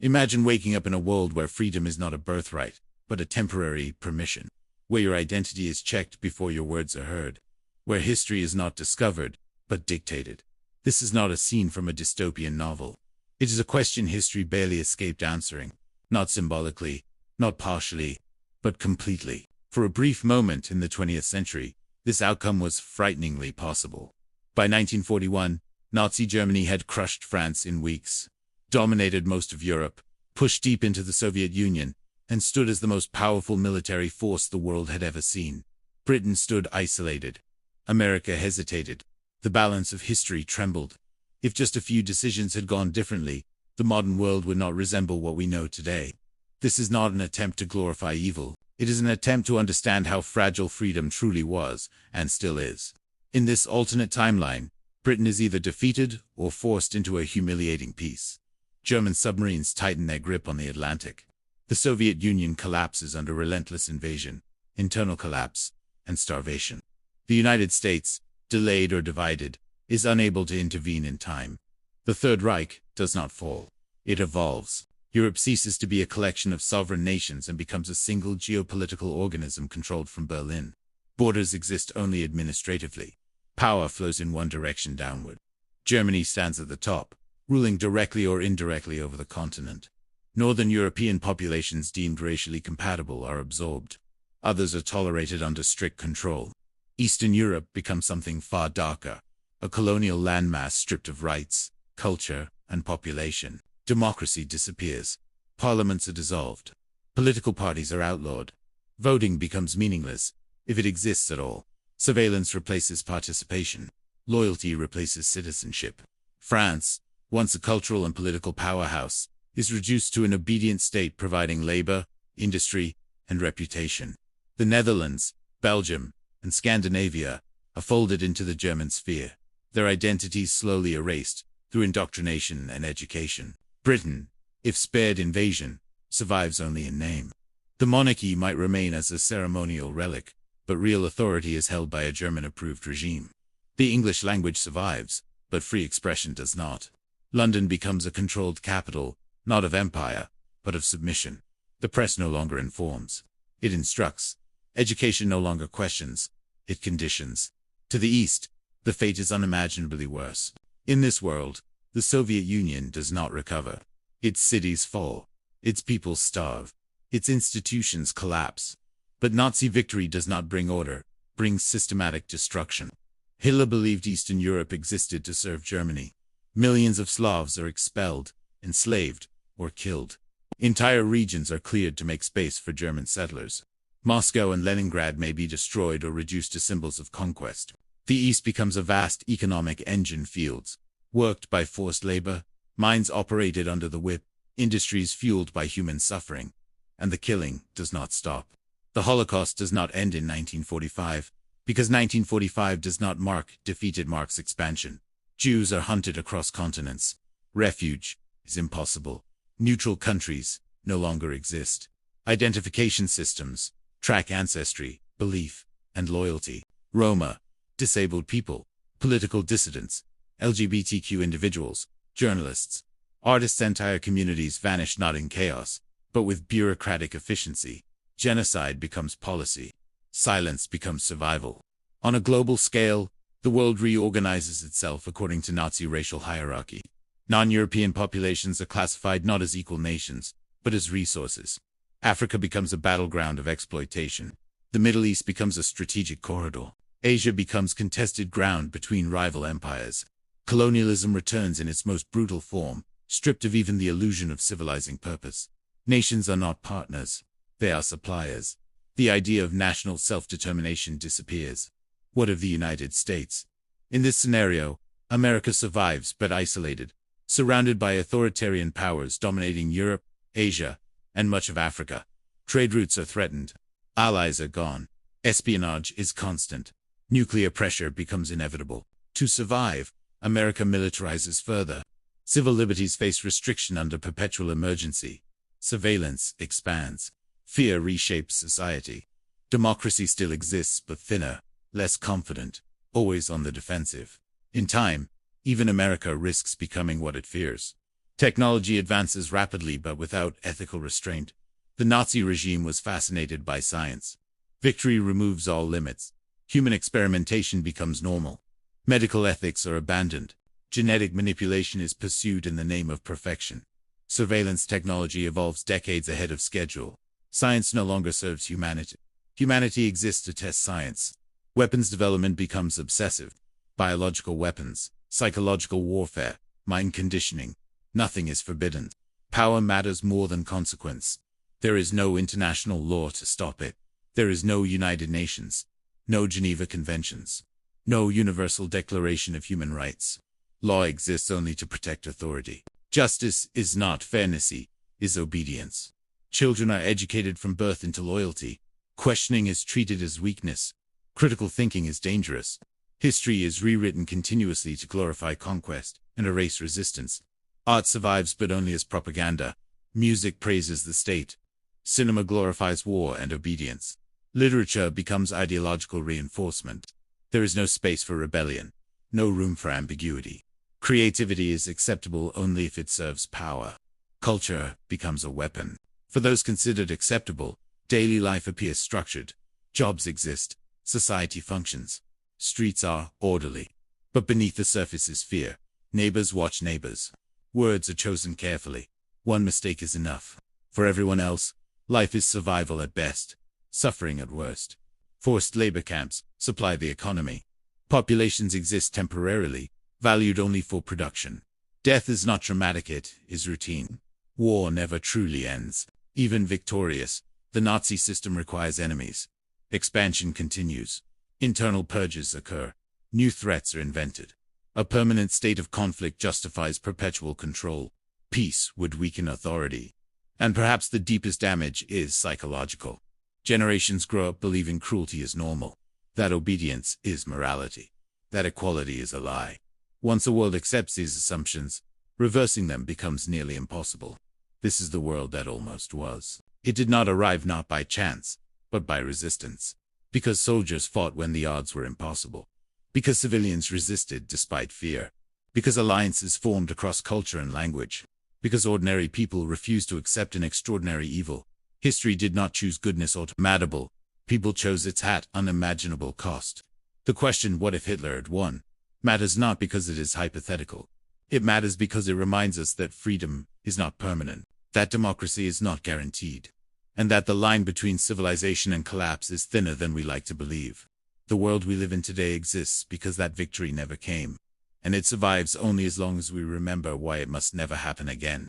Imagine waking up in a world where freedom is not a birthright, but a temporary permission, where your identity is checked before your words are heard, where history is not discovered, but dictated. This is not a scene from a dystopian novel. It is a question history barely escaped answering, not symbolically, not partially, but completely. For a brief moment in the 20th century, this outcome was frighteningly possible. By 1941, Nazi Germany had crushed France in weeks, dominated most of Europe, pushed deep into the Soviet Union, and stood as the most powerful military force the world had ever seen. Britain stood isolated. America hesitated. The balance of history trembled. If just a few decisions had gone differently, the modern world would not resemble what we know today. This is not an attempt to glorify evil. It is an attempt to understand how fragile freedom truly was, and still is. In this alternate timeline, Britain is either defeated or forced into a humiliating peace. German submarines tighten their grip on the Atlantic. The Soviet Union collapses under relentless invasion, internal collapse, and starvation. The United States, delayed or divided, is unable to intervene in time. The Third Reich does not fall. It evolves. Europe ceases to be a collection of sovereign nations and becomes a single geopolitical organism controlled from Berlin. Borders exist only administratively. Power flows in one direction downward. Germany stands at the top, ruling directly or indirectly over the continent. Northern European populations deemed racially compatible are absorbed. Others are tolerated under strict control. Eastern Europe becomes something far darker, a colonial landmass stripped of rights, culture, and population. Democracy disappears. Parliaments are dissolved. Political parties are outlawed. Voting becomes meaningless, if it exists at all. Surveillance replaces participation. Loyalty replaces citizenship. France, once a cultural and political powerhouse, is reduced to an obedient state providing labor, industry, and reputation. The Netherlands, Belgium, and Scandinavia are folded into the German sphere, their identities slowly erased through indoctrination and education. Britain, if spared invasion, survives only in name. The monarchy might remain as a ceremonial relic, but real authority is held by a German-approved regime. The English language survives, but free expression does not. London becomes a controlled capital, not of empire, but of submission. The press no longer informs. It instructs. Education no longer questions. It conditions. To the east, the fate is unimaginably worse. In this world, the Soviet Union does not recover. Its cities fall. Its people starve. Its institutions collapse. But Nazi victory does not bring order, brings systematic destruction. Hitler believed Eastern Europe existed to serve Germany. Millions of Slavs are expelled, enslaved, or killed. Entire regions are cleared to make space for German settlers. Moscow and Leningrad may be destroyed or reduced to symbols of conquest. The East becomes a vast economic engine fields, worked by forced labor, mines operated under the whip, industries fueled by human suffering, and the killing does not stop. The Holocaust does not end in 1945, because 1945 does not mark defeat, it marks expansion. Jews are hunted across continents. Refuge is impossible. Neutral countries no longer exist. Identification systems track ancestry, belief, and loyalty. Roma, disabled people, political dissidents, LGBTQ individuals, journalists, artists, entire communities vanish not in chaos, but with bureaucratic efficiency. Genocide becomes policy. Silence becomes survival. On a global scale, the world reorganizes itself according to Nazi racial hierarchy. Non-European populations are classified not as equal nations, but as resources. Africa becomes a battleground of exploitation. The Middle East becomes a strategic corridor. Asia becomes contested ground between rival empires. Colonialism returns in its most brutal form, stripped of even the illusion of civilizing purpose. Nations are not partners. They are suppliers. The idea of national self-determination disappears. What of the United States? In this scenario, America survives but isolated, surrounded by authoritarian powers dominating Europe, Asia, and much of Africa. Trade routes are threatened. Allies are gone. Espionage is constant. Nuclear pressure becomes inevitable. To survive, America militarizes further. Civil liberties face restriction under perpetual emergency. Surveillance expands. Fear reshapes society. Democracy still exists but thinner, less confident, always on the defensive. In time, even America risks becoming what it fears. Technology advances rapidly but without ethical restraint. The Nazi regime was fascinated by science. Victory removes all limits. Human experimentation becomes normal. Medical ethics are abandoned. Genetic manipulation is pursued in the name of perfection. Surveillance technology evolves decades ahead of schedule. Science no longer serves humanity. Humanity exists to test science. Weapons development becomes obsessive. Biological weapons, psychological warfare, mind conditioning. Nothing is forbidden. Power matters more than consequence. There is no international law to stop it. There is no United Nations, no Geneva Conventions, no Universal Declaration of Human Rights. Law exists only to protect authority. Justice is not fairness, is obedience. Children are educated from birth into loyalty. Questioning is treated as weakness. Critical thinking is dangerous. History is rewritten continuously to glorify conquest and erase resistance. Art survives but only as propaganda. Music praises the state. Cinema glorifies war and obedience. Literature becomes ideological reinforcement. There is no space for rebellion, no room for ambiguity. Creativity is acceptable only if it serves power. Culture becomes a weapon. For those considered acceptable, daily life appears structured. Jobs exist. Society functions. Streets are orderly. But beneath the surface is fear. Neighbors watch neighbors. Words are chosen carefully. One mistake is enough. For everyone else, life is survival at best, suffering at worst. Forced labor camps supply the economy. Populations exist temporarily, valued only for production. Death is not dramatic, it is routine. War never truly ends. Even victorious, the Nazi system requires enemies. Expansion continues. Internal purges occur. New threats are invented. A permanent state of conflict justifies perpetual control. Peace would weaken authority. And perhaps the deepest damage is psychological. Generations grow up believing cruelty is normal, that obedience is morality, that equality is a lie. Once a world accepts these assumptions, reversing them becomes nearly impossible. This is the world that almost was. It did not arrive not by chance, but by resistance. Because soldiers fought when the odds were impossible. Because civilians resisted despite fear. Because alliances formed across culture and language. Because ordinary people refused to accept an extraordinary evil. History did not choose goodness automatable. People chose its at unimaginable cost. The question, what if Hitler had won, matters not because it is hypothetical. It matters because it reminds us that freedom is not permanent, that democracy is not guaranteed, and that the line between civilization and collapse is thinner than we like to believe. The world we live in today exists because that victory never came, and it survives only as long as we remember why it must never happen again.